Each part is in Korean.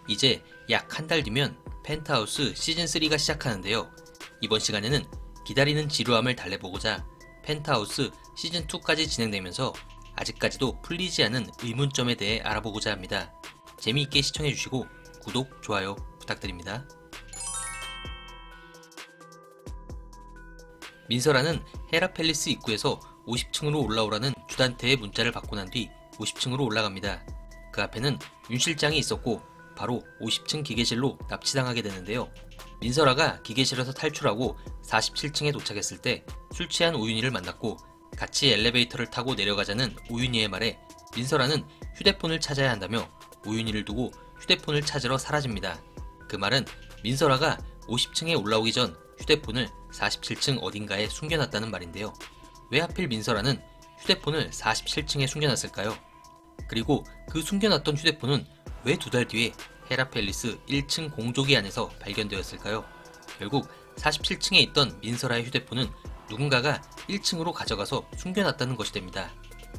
이제 약 한 달 뒤면 펜트하우스 시즌3가 시작하는데요. 이번 시간에는 기다리는 지루함을 달래보고자 펜트하우스 시즌2까지 진행되면서 아직까지도 풀리지 않은 의문점에 대해 알아보고자 합니다. 재미있게 시청해주시고 구독, 좋아요 부탁드립니다. 민서라는 헤라펠리스 입구에서 50층으로 올라오라는 주단태의 문자를 받고 난 뒤 50층으로 올라갑니다. 그 앞에는 윤 실장이 있었고 바로 50층 기계실로 납치당하게 되는데요. 민설아가 기계실에서 탈출하고 47층에 도착했을 때 술 취한 오윤희를 만났고 같이 엘리베이터를 타고 내려가자는 오윤희의 말에 민설아는 휴대폰을 찾아야 한다며 오윤희를 두고 휴대폰을 찾으러 사라집니다. 그 말은 민설아가 50층에 올라오기 전 휴대폰을 47층 어딘가에 숨겨놨다는 말인데요. 왜 하필 민설아는 휴대폰을 47층에 숨겨놨을까요? 그리고 그 숨겨놨던 휴대폰은 왜 2달 뒤에 헤라펠리스 1층 공조기 안에서 발견되었을까요? 결국 47층에 있던 민설아의 휴대폰은 누군가가 1층으로 가져가서 숨겨놨다는 것이 됩니다.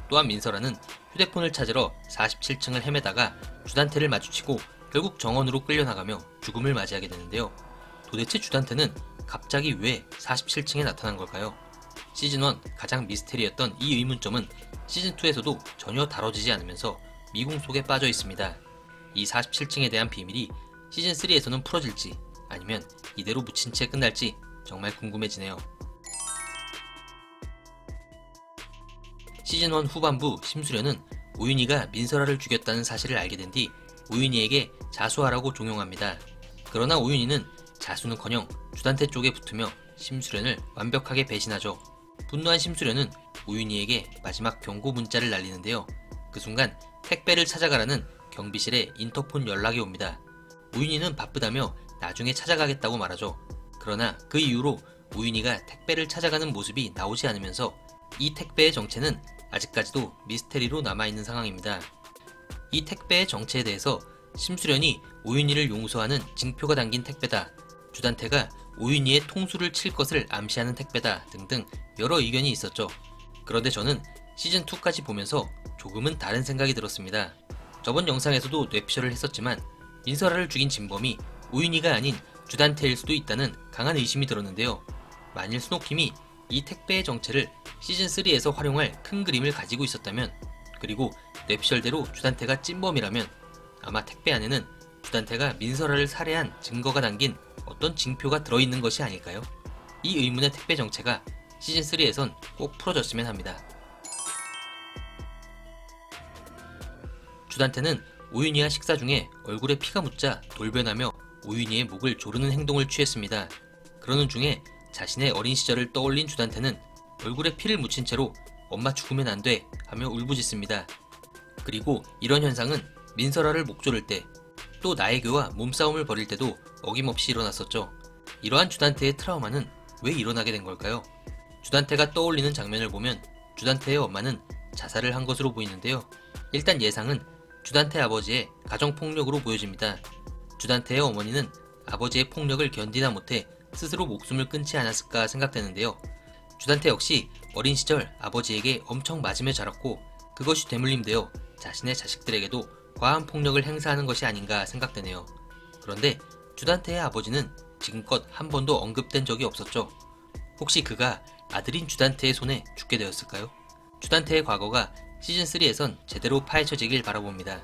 또한 민설아는 휴대폰을 찾으러 47층을 헤매다가 주단태를 마주치고 결국 정원으로 끌려나가며 죽음을 맞이하게 되는데요. 도대체 주단태는 갑자기 왜 47층에 나타난 걸까요? 시즌1 가장 미스테리였던 이 의문점은 시즌2에서도 전혀 다뤄지지 않으면서 미궁 속에 빠져 있습니다. 이 47층에 대한 비밀이 시즌3에서는 풀어질지 아니면 이대로 묻힌 채 끝날지 정말 궁금해지네요. 시즌1 후반부 심수련은 오윤희가 민설아를 죽였다는 사실을 알게 된 뒤 오윤희에게 자수하라고 종용합니다. 그러나 오윤희는 자수는커녕 주단태 쪽에 붙으며 심수련을 완벽하게 배신하죠. 분노한 심수련은 오윤희에게 마지막 경고 문자를 날리는데요. 그 순간 택배를 찾아가라는 경비실에 인터폰 연락이 옵니다. 오윤희는 바쁘다며 나중에 찾아가겠다고 말하죠. 그러나 그 이후로 오윤희가 택배를 찾아가는 모습이 나오지 않으면서 이 택배의 정체는 아직까지도 미스테리로 남아있는 상황입니다. 이 택배의 정체에 대해서 심수련이 오윤희를 용서하는 징표가 담긴 택배다, 주단태가 오윤희의 통수를 칠 것을 암시하는 택배다 등등 여러 의견이 있었죠. 그런데 저는 시즌2까지 보면서 조금은 다른 생각이 들었습니다. 저번 영상에서도 뇌피셜을 했었지만 민설아를 죽인 진범이 오윤희가 아닌 주단태일 수도 있다는 강한 의심이 들었는데요. 만일 스노킴이 이 택배의 정체를 시즌3에서 활용할 큰 그림을 가지고 있었다면, 그리고 뇌피셜대로 주단태가 찐범이라면 아마 택배 안에는 주단태가 민설아를 살해한 증거가 담긴 어떤 징표가 들어있는 것이 아닐까요? 이 의문의 택배 정체가 시즌3에선 꼭 풀어졌으면 합니다. 주단태는 오윤희와 식사 중에 얼굴에 피가 묻자 돌변하며 오윤희의 목을 조르는 행동을 취했습니다. 그러는 중에 자신의 어린 시절을 떠올린 주단태는 얼굴에 피를 묻힌 채로 엄마 죽으면 안 돼 하며 울부짖습니다. 그리고 이런 현상은 민설아를 목 조를 때, 또 나혜교와 몸싸움을 벌일 때도 어김없이 일어났었죠. 이러한 주단태의 트라우마는 왜 일어나게 된 걸까요? 주단태가 떠올리는 장면을 보면 주단태의 엄마는 자살을 한 것으로 보이는데요. 일단 예상은 주단태 아버지의 가정폭력으로 보여집니다. 주단태의 어머니는 아버지의 폭력을 견디다 못해 스스로 목숨을 끊지 않았을까 생각되는데요. 주단태 역시 어린 시절 아버지에게 엄청 맞으며 자랐고 그것이 되물림되어 자신의 자식들에게도 과한 폭력을 행사하는 것이 아닌가 생각되네요. 그런데 주단태의 아버지는 지금껏 한 번도 언급된 적이 없었죠. 혹시 그가 아들인 주단태의 손에 죽게 되었을까요? 주단태의 과거가 시즌3에선 제대로 파헤쳐지길 바라봅니다.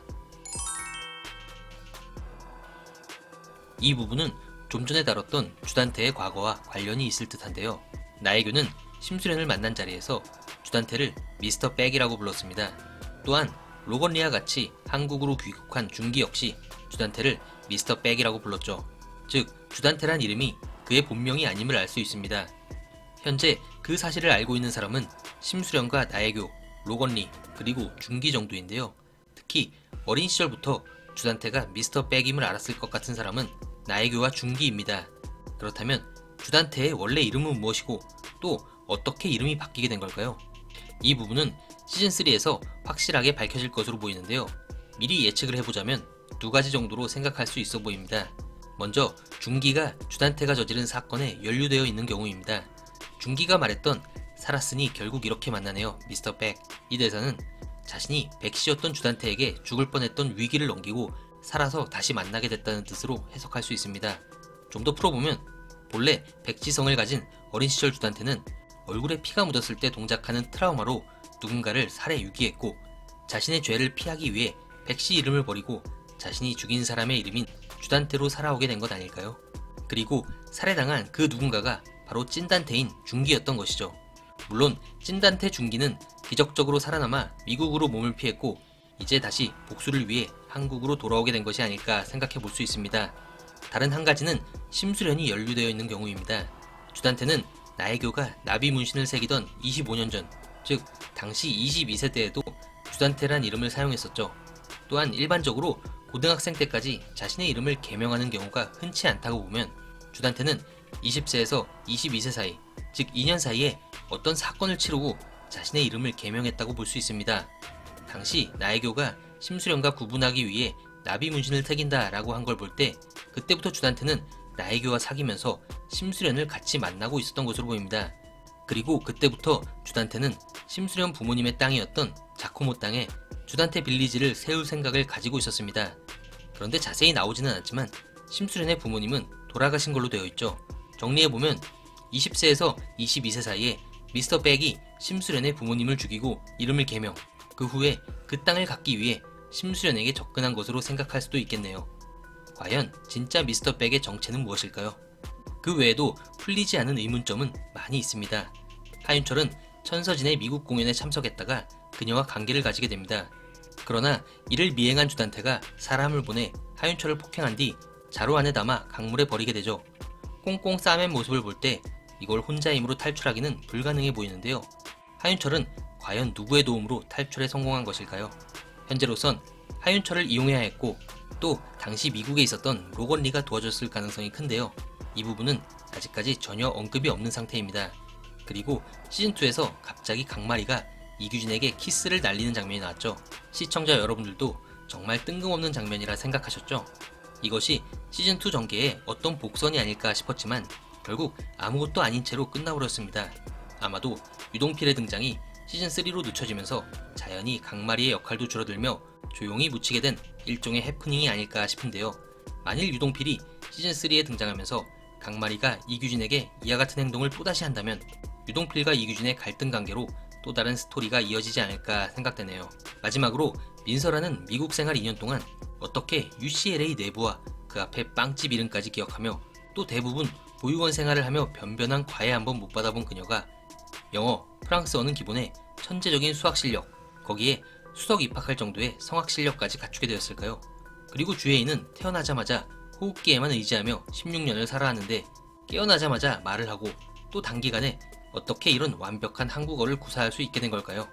이 부분은 좀 전에 다뤘던 주단태의 과거와 관련이 있을 듯한데요. 나혜교는 심수련을 만난 자리에서 주단태를 미스터 백이라고 불렀습니다. 또한 로건리와 같이 한국으로 귀국한 준기 역시 주단태를 미스터 백이라고 불렀죠. 즉 주단태란 이름이 그의 본명이 아님을 알 수 있습니다. 현재 그 사실을 알고 있는 사람은 심수련과 나혜교, 로건리, 그리고 준기 정도인데요. 특히 어린 시절부터 주단태가 미스터 백임을 알았을 것 같은 사람은 나혜교와 준기입니다. 그렇다면 주단태의 원래 이름은 무엇이고 또 어떻게 이름이 바뀌게 된 걸까요? 이 부분은 시즌3에서 확실하게 밝혀질 것으로 보이는데요. 미리 예측을 해보자면 2가지 정도로 생각할 수 있어 보입니다. 먼저 준기가 주단태가 저지른 사건에 연루되어 있는 경우입니다. 준기가 말했던 살았으니 결국 이렇게 만나네요 미스터 백, 이 대사는 자신이 백씨였던 주단태에게 죽을 뻔했던 위기를 넘기고 살아서 다시 만나게 됐다는 뜻으로 해석할 수 있습니다. 좀 더 풀어보면 본래 백지성을 가진 어린 시절 주단태는 얼굴에 피가 묻었을 때 동작하는 트라우마로 누군가를 살해 유기했고 자신의 죄를 피하기 위해 백씨 이름을 버리고 자신이 죽인 사람의 이름인 주단태로 살아오게 된 것 아닐까요? 그리고 살해당한 그 누군가가 바로 찐단태인 준기였던 것이죠. 물론 찐단태 준기는 기적적으로 살아남아 미국으로 몸을 피했고 이제 다시 복수를 위해 한국으로 돌아오게 된 것이 아닐까 생각해 볼 수 있습니다. 다른 한 가지는 심수련이 연루되어 있는 경우입니다. 주단태는 나혜교가 나비 문신을 새기던 25년 전, 즉 당시 22세 때에도 주단태란 이름을 사용했었죠. 또한 일반적으로 고등학생 때까지 자신의 이름을 개명하는 경우가 흔치 않다고 보면 주단태는 20세에서 22세 사이, 즉 2년 사이에 어떤 사건을 치르고 자신의 이름을 개명했다고 볼 수 있습니다. 당시 나혜교가 심수련과 구분하기 위해 나비 문신을 새긴다 라고 한 걸 볼 때 그때부터 주단태는 나혜교와 사귀면서 심수련을 같이 만나고 있었던 것으로 보입니다. 그리고 그때부터 주단태는 심수련 부모님의 땅이었던 자코모 땅에 주단태 빌리지를 세울 생각을 가지고 있었습니다. 그런데 자세히 나오지는 않았지만 심수련의 부모님은 돌아가신 걸로 되어 있죠. 정리해보면 20세에서 22세 사이에 미스터 백이 심수련의 부모님을 죽이고 이름을 개명, 그 후에 그 땅을 갖기 위해 심수련에게 접근한 것으로 생각할 수도 있겠네요. 과연 진짜 미스터 백의 정체는 무엇일까요? 그 외에도 풀리지 않은 의문점은 많이 있습니다. 하윤철은 천서진의 미국 공연에 참석했다가 그녀와 관계를 가지게 됩니다. 그러나 이를 미행한 주단태가 사람을 보내 하윤철을 폭행한 뒤 자루 안에 담아 강물에 버리게 되죠. 꽁꽁 싸맨 모습을 볼 때 이걸 혼자 힘으로 탈출하기는 불가능해 보이는데요. 하윤철은 과연 누구의 도움으로 탈출에 성공한 것일까요? 현재로선 하윤철을 이용해야 했고 또 당시 미국에 있었던 로건 리가 도와줬을 가능성이 큰데요. 이 부분은 아직까지 전혀 언급이 없는 상태입니다. 그리고 시즌2에서 갑자기 강마리가 이규진에게 키스를 날리는 장면이 나왔죠. 시청자 여러분들도 정말 뜬금없는 장면이라 생각하셨죠? 이것이 시즌2 전개의 어떤 복선이 아닐까 싶었지만 결국 아무것도 아닌 채로 끝나버렸습니다. 아마도 유동필의 등장이 시즌3로 늦춰지면서 자연히 강마리의 역할도 줄어들며 조용히 묻히게 된 일종의 해프닝이 아닐까 싶은데요. 만일 유동필이 시즌3에 등장하면서 강마리가 이규진에게 이와 같은 행동을 또다시 한다면 유동필과 이규진의 갈등 관계로 또 다른 스토리가 이어지지 않을까 생각되네요. 마지막으로 민서라는 미국 생활 2년 동안 어떻게 UCLA 내부와 그 앞에 빵집 이름까지 기억하며 또 대부분 보육원 생활을 하며 변변한 과외 한번 못 받아본 그녀가 영어, 프랑스어는 기본에 천재적인 수학 실력, 거기에 수석 입학할 정도의 성악 실력까지 갖추게 되었을까요? 그리고 주혜인은 태어나자마자 호흡기에만 의지하며 16년을 살아왔는데 깨어나자마자 말을 하고 또 단기간에 어떻게 이런 완벽한 한국어를 구사할 수 있게 된 걸까요?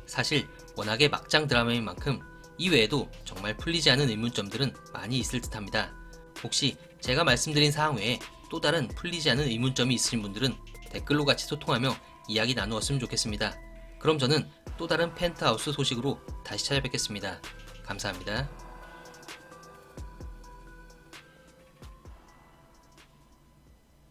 사실 워낙에 막장 드라마인 만큼 이외에도 정말 풀리지 않은 의문점들은 많이 있을 듯합니다. 혹시 제가 말씀드린 사항 외에 또 다른 풀리지 않은 의문점이 있으신 분들은 댓글로 같이 소통하며 이야기 나누었으면 좋겠습니다. 그럼 저는 또 다른 펜트하우스 소식으로 다시 찾아뵙겠습니다. 감사합니다.